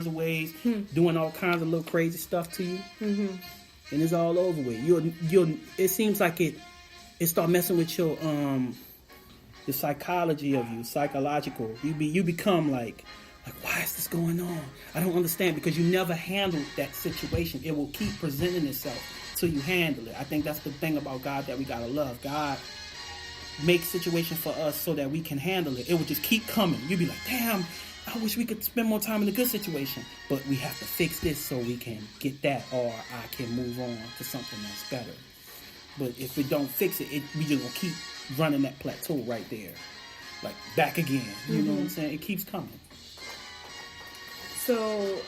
of ways, doing all kinds of little crazy stuff to you, and it's all over with. You'll. It seems like it start messing with your the psychology of you, psychological. You become like, why is this going on? I don't understand, because you never handled that situation. It will keep presenting itself till you handle it. I think that's the thing about God that we gotta love. God makes situations for us so that we can handle it. It will just keep coming. You'll be like, damn, I wish we could spend more time in a good situation. But we have to fix this so we can get that, or I can move on to something that's better. But if we don't fix it, we just gonna keep running that plateau right there. Like, back again. You know what I'm saying? It keeps coming. So,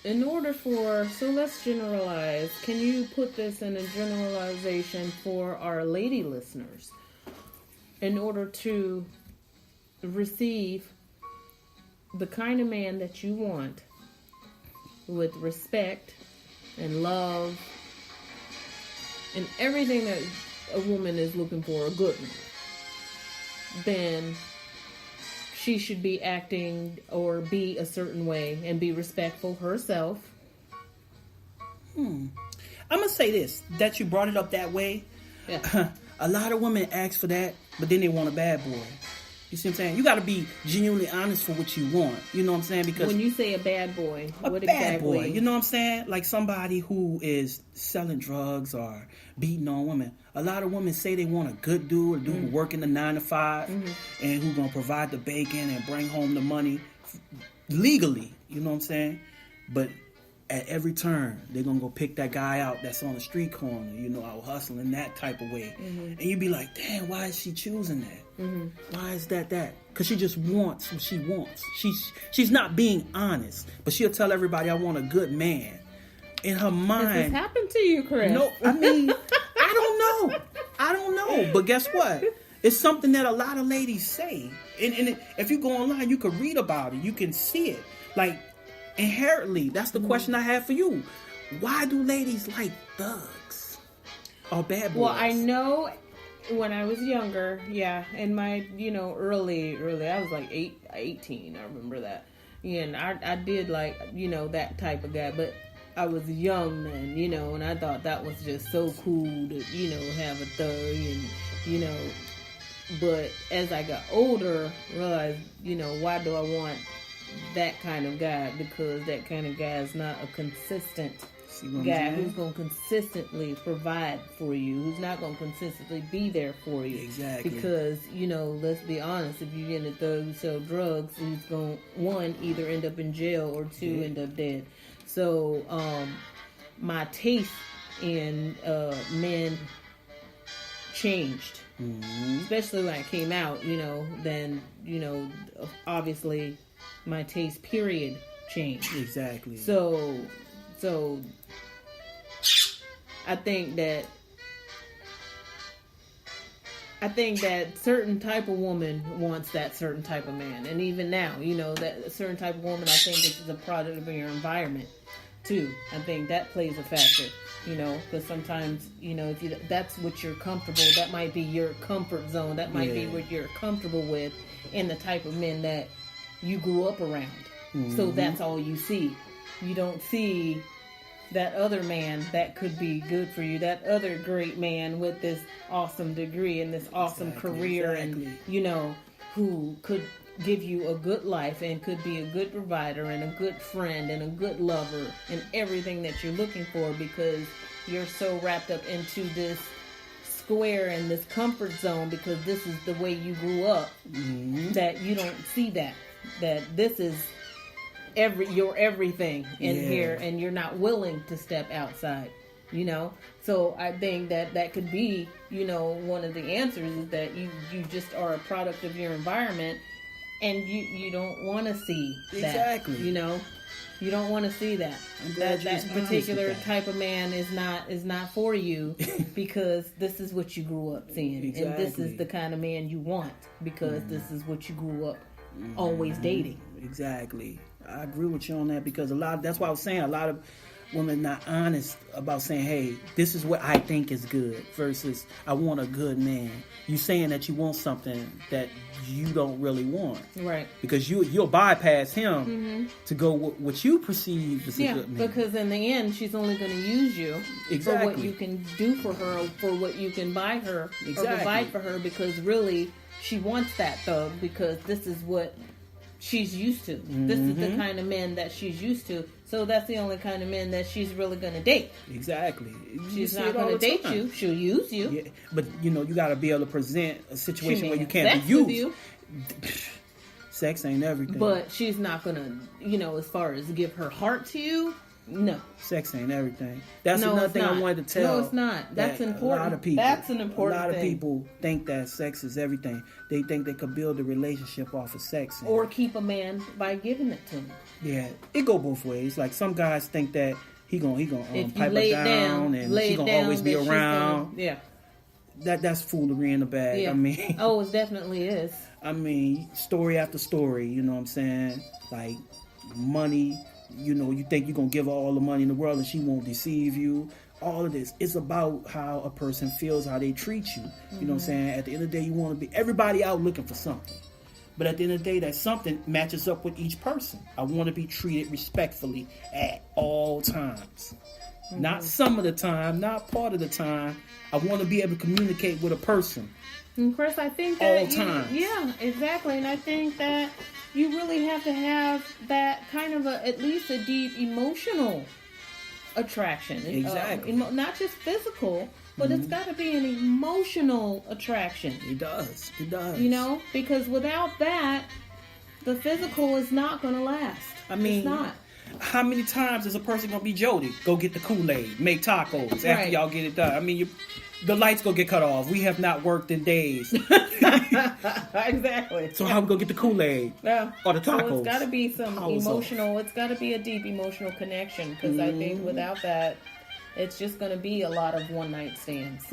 let's generalize. Can you put this in a generalization for our lady listeners? In order to receive the kind of man that you want, with respect and love and everything that a woman is looking for, a good one, then she should be acting or be a certain way and be respectful herself. I'm going to say this, that you brought it up that way. Yeah. A lot of women ask for that, but then they want a bad boy. You see what I'm saying? You got to be genuinely honest for what you want. You know what I'm saying? Because when you say a bad boy, what bad exactly? boy, you know what I'm saying? Like somebody who is selling drugs or beating on women. A lot of women say they want a good dude, a dude who working the 9 to 5, and who gonna provide the bacon and bring home the money legally. You know what I'm saying? But at every turn, they're going to go pick that guy out that's on the street corner, out hustling that type of way. And you'd be like, damn, why is she choosing that? Why is that? Because she just wants what she wants. She's not being honest, but she'll tell everybody, I want a good man. In her mind... Has this happened to you, Chris? No, I mean, I don't know. But guess what? It's something that a lot of ladies say. And if you go online, you can read about it. You can see it. Like, inherently, that's the question I have for you. Why do ladies like thugs or bad boys? Well, I know when I was younger, in my, early, I was like 18, I remember that. And I did like, that type of guy, but I was young then, and I thought that was just so cool to, have a thug and, but as I got older, realized, why do I want that kind of guy? Because that kind of guy is not a consistent guy who's going to consistently provide for you, who's not going to consistently be there for you. Exactly. Because, let's be honest, if you get a thug who sell drugs, he's going to, one, either end up in jail or two, end up dead. So, my taste in men changed. Especially when I came out, then, obviously my taste period changed. Exactly. So I think that certain type of woman wants that certain type of man. And even now, that certain type of woman, I think this is a product of your environment too. I think that plays a factor, because sometimes, if that's what you're comfortable, that might be your comfort zone. That might be what you're comfortable with and the type of men that you grew up around. So that's all you see. You don't see that other man that could be good for you, that other great man with this awesome degree and this awesome career and, who could give you a good life and could be a good provider and a good friend and a good lover and everything that you're looking for, because you're so wrapped up into this square and this comfort zone because this is the way you grew up that you don't see that this is your everything in here, and you're not willing to step outside, So I think that could be, one of the answers is that you just are a product of your environment, and you don't want to see that. Exactly. You don't want to see that. That particular type of man is not for you because this is what you grew up seeing, and this is the kind of man you want because this is what you grew up always dating. Exactly. I agree with you on that, because that's why I was saying a lot of women not honest about saying, hey, this is what I think is good versus I want a good man. You saying that you want something that you don't really want. Right. Because you'll bypass him to go with what you perceive as a good man. Because in the end, she's only going to use you for what you can do for her, or for what you can buy her, or provide for her, because really she wants that thug, because this is what she's used to. This is the kind of men that she's used to. So that's the only kind of men that she's really going to date. Exactly. She's not going to date you. She'll use you. Yeah. But, you got to be able to present a situation where you can't be used. Sex ain't everything. But she's not going to, as far as give her heart to you, no. Sex ain't everything. That's another thing I wanted to tell. No, it's not. That's important. A lot of people. That's an important thing. A lot of people think that sex is everything. They think they could build a relationship off of sex. Or keep a man by giving it to him. Yeah, it go both ways. Like, some guys think that he gonna pipe her down and she gonna always be around. That's foolery in the bag. Yeah. I mean, it definitely is. I mean, story after story. You know what I'm saying? Like, money. You think you're going to give her all the money in the world and she won't deceive you. All of this. It's about how a person feels, how they treat you. You know what I'm saying? At the end of the day, you want to be... Everybody out looking for something. But at the end of the day, that something matches up with each person. I want to be treated respectfully at all times. Not some of the time, not part of the time. I want to be able to communicate with a person. And Chris, I think that... All times. Yeah, exactly. And I think that you really have to have that kind of at least a deep emotional attraction. Exactly. Not just physical, but it's got to be an emotional attraction. It does. It does. Because without that, the physical is not going to last. I mean, it's not. How many times is a person going to be Jody? Go get the Kool-Aid, make tacos after y'all get it done. I mean, the lights going to get cut off. We have not worked in days. Exactly. So how we going to get the Kool-Aid? Yeah. Or the tacos? So it's got to be some emotional, it's got to be a deep emotional connection. Because I think without that, it's just going to be a lot of one-night stands.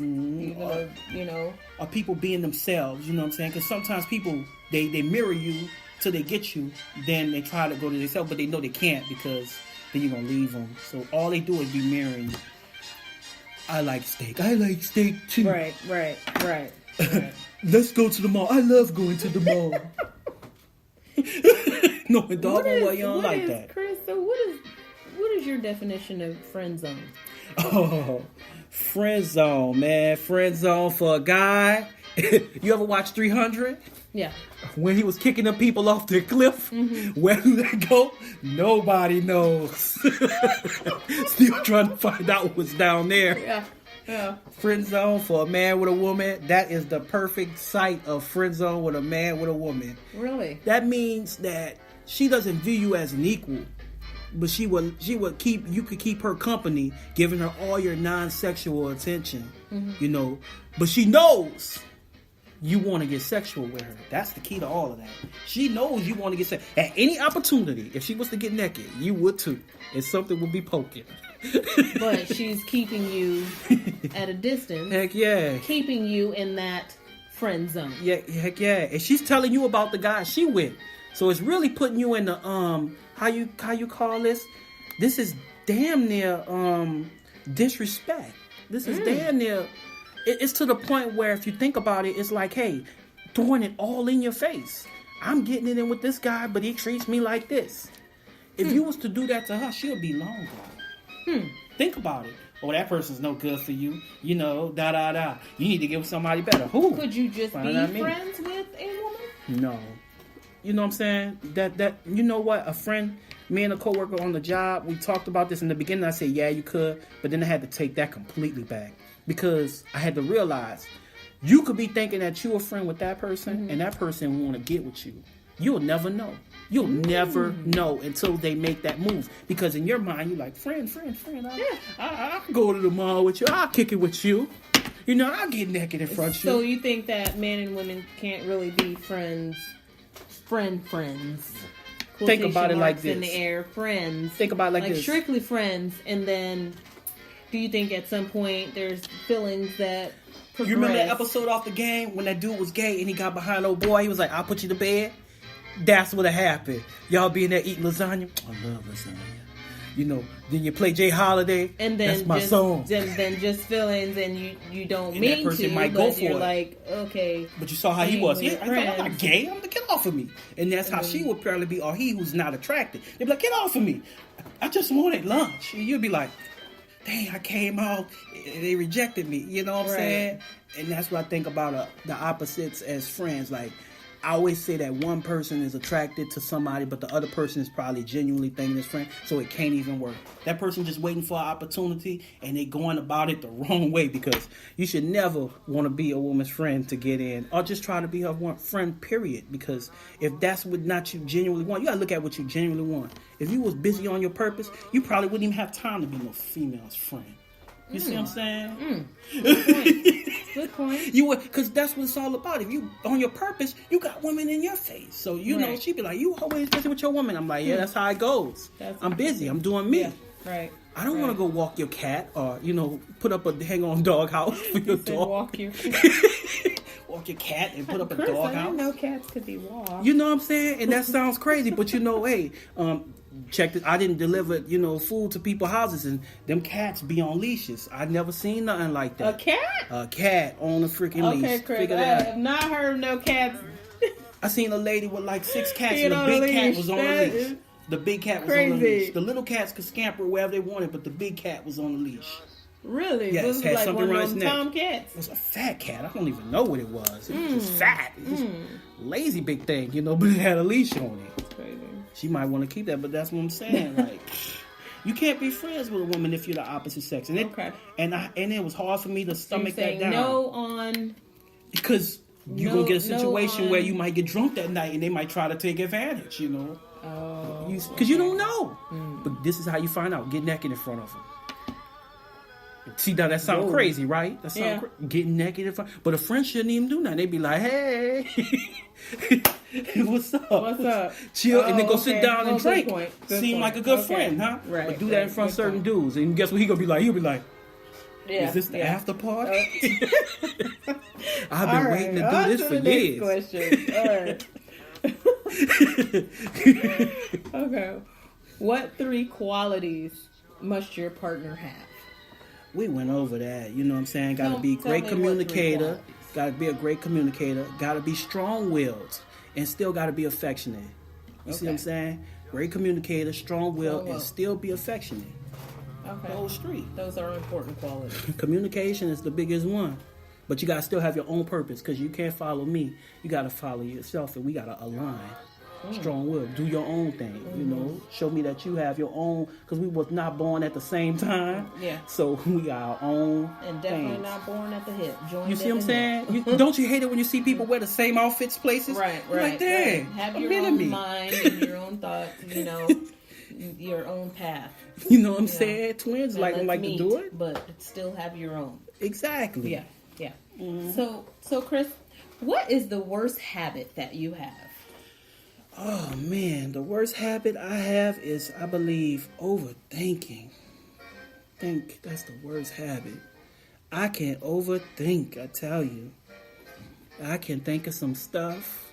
Or people being themselves, you know what I'm saying? Because sometimes people, they mirror you till they get you, then they try to go to themselves, but they know they can't because then you're going to leave them. So all they do is be mirroring you. I like steak. I like steak too. Right. Let's go to the mall. I love going to the mall. No, dog, you don't like that. Chris, so what is your definition of friend zone? Oh, friend zone, man. Friend zone for a guy. You ever watch 300? Yeah. When he was kicking the people off the cliff, where did that go? Nobody knows. Still trying to find out what's down there. Yeah. Friend zone for a man with a woman. That is the perfect site of friend zone with a man with a woman. Really? That means that she doesn't view you as an equal, but she would keep, you could keep her company, giving her all your non-sexual attention, but she knows you want to get sexual with her. That's the key to all of that. She knows you want to get sexual. At any opportunity, if she was to get naked, you would too. And something would be poking. But she's keeping you at a distance. Heck yeah. Keeping you in that friend zone. Yeah, heck yeah. And she's telling you about the guy she with. So it's really putting you in the, how you call this? This is damn near, disrespect. This is damn near... It's to the point where if you think about it, it's like, hey, throwing it all in your face. I'm getting it in with this guy, but he treats me like this. If you was to do that to her, she'll be long gone. Think about it. Oh, that person's no good for you. You need to get with somebody better. Who? Could you just be friends with a woman? No. You know what I'm saying? That you know what? A friend, me and a coworker on the job, we talked about this in the beginning. I said, yeah, you could. But then I had to take that completely back. Because I had to realize you could be thinking that you're a friend with that person and that person want to get with you. You'll never know. You'll never know until they make that move. Because in your mind, you're like, friend. I'll go to the mall with you. I'll kick it with you. I'll get naked in front of you. So you think that men and women can't really be friends? Friends. Think about it like this. In the air, friends. Think about it like this. Strictly friends, and then... Do you think at some point there's feelings that progress? You remember that episode off The Game when that dude was gay and he got behind old boy? He was like, I'll put you to bed. That's what happened. Y'all be in there eating lasagna. I love lasagna. then you play Jay Holiday, and then that's my song. Then just feelings, and you don't and mean that person to, might but go for you're it. like, okay. But you saw how he was. Yeah, I'm not gay. I'm to get off of me. And that's how she would probably be, or he who's not attracted. They'd be like, get off of me. I just wanted lunch. And you'd be like, dang, I came out. They rejected me. You know what I'm saying? And that's what I think about the opposites as friends. Like, I always say that one person is attracted to somebody, but the other person is probably genuinely thinking his friend, so it can't even work. That person just waiting for an opportunity, and they going about it the wrong way, because you should never want to be a woman's friend to get in, or just try to be her friend, period. Because if that's what not you genuinely want, you got to look at what you genuinely want. If you was busy on your purpose, you probably wouldn't even have time to be no female's friend. You see what I'm saying? Good point. You would, because that's what it's all about. If you on your purpose, you got women in your face. So you know, she'd be like, "You always busy with your woman." I'm like, "Yeah, that's how it goes. I'm busy. I'm doing me. Yeah, right. I don't want to go walk your cat or put up a hang on dog house for your dog. Walk your cat. Walk your cat and put up a Chris, dog I house. didn't know cats could be walked. You know what I'm saying? And that sounds crazy, but hey, check this. I didn't deliver, food to people's houses, and them cats be on leashes. I never seen nothing like that. A cat? A cat on a freaking leash. Okay, Chris, Figure I that out. have not heard of no cats. I seen a lady with like 6 cats, Being and the on a big cat leash. was on the That leash. is The big cat was crazy. on the leash. The little cats could scamper wherever they wanted, but the big cat was on the leash. Really? Yes, This is had like something one around of his them neck. tomcats. It was a fat cat. I don't even know what it was. It was just fat. It was lazy big thing, but it had a leash on it. That's crazy. She might want to keep that, but that's what I'm saying. Like, you can't be friends with a woman if you're the opposite sex. And it was hard for me to stomach that down. No on, because you're gonna get a situation where you might get drunk that night and they might try to take advantage. Oh, because you don't know. But this is how you find out: get naked in front of them. See, now that sounds crazy, right? That sounds getting naked in front. But a friend shouldn't even do nothing. They'd be like, "Hey, what's up? What's up? Chill," and then go sit down and drink. Good Seem point. like a good friend, huh? Right. But do that in front of certain dudes, and guess what? He'll be like, Yeah, "Is this the after party?" Oh. I've been waiting to do this for years. All right. Okay. What 3 qualities must your partner have? We went over that. You know what I'm saying? Got to be a great communicator. Got to be a great communicator. Got to be strong-willed, and still got to be affectionate. You see what I'm saying? Great communicator, strong-willed, and still be affectionate. Okay. Those 3. Those are important qualities. Communication is the biggest one. But you got to still have your own purpose, because you can't follow me. You got to follow yourself, and we got to align. Strong will. Do your own thing, Show me that you have your own, because we was not born at the same time. Yeah. So we got our own And definitely things. not born at the hip. You see what I'm saying? Don't you hate it when you see people wear the same outfits places? Right. You're like, dang, Have your own mind and your own thoughts, your own path. You know what I'm saying? Twins And like let's to do it. But still have your own. Exactly. Yeah. So Chris, what is the worst habit that you have? Oh man, the worst habit I have is, I believe, overthinking. That's the worst habit. I can overthink, I tell you. I can think of some stuff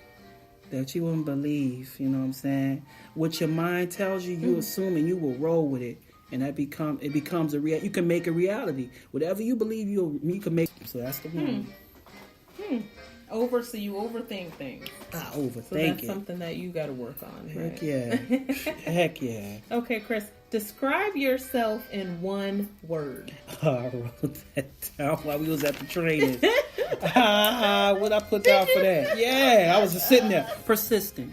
that you wouldn't believe, you know what I'm saying? What your mind tells you, you assume, and you will roll with it. And it becomes a reality. You can make a reality. Whatever you believe, you can make. So that's the one. So you overthink things. I overthink So that's it. something that you got to work on. Heck right? yeah. Heck yeah. Okay, Chris, describe yourself in one word. I wrote that down while we was at the training. What I put down for that? Yeah, I was just sitting there. Persistent.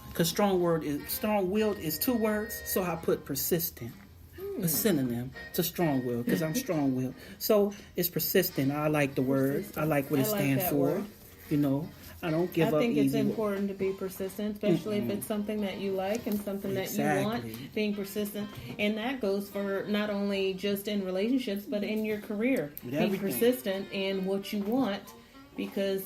Because strong-willed is 2 words, so I put persistent. A synonym to strong-willed, because I'm strong-willed. So it's persistent. I like the word. I like what it stands for. Word. I don't give up I think it's easy. important to be persistent, especially if it's something that you like and something that you want. Being persistent, and that goes for not only just in relationships, but in your career. Being persistent in what you want, because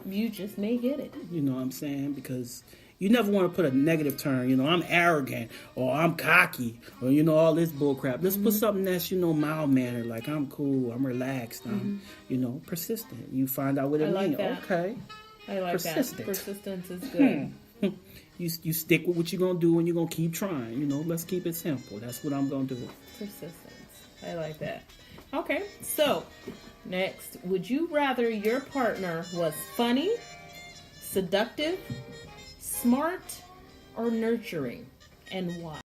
you just may get it. You know what I'm saying? Because you never want to put a negative term. I'm arrogant, or I'm cocky, or all this bull crap. Let's put something that's mild mannered, like I'm cool, I'm relaxed, I'm persistent. You find out what it means. That. Okay, I like persistent. that. Persistence is good. You stick with what you're gonna do, and you're gonna keep trying. You know, let's keep it simple. That's what I'm gonna do. Persistence. I like that. Okay, so next, would you rather your partner was funny, seductive, smart, or nurturing, and why?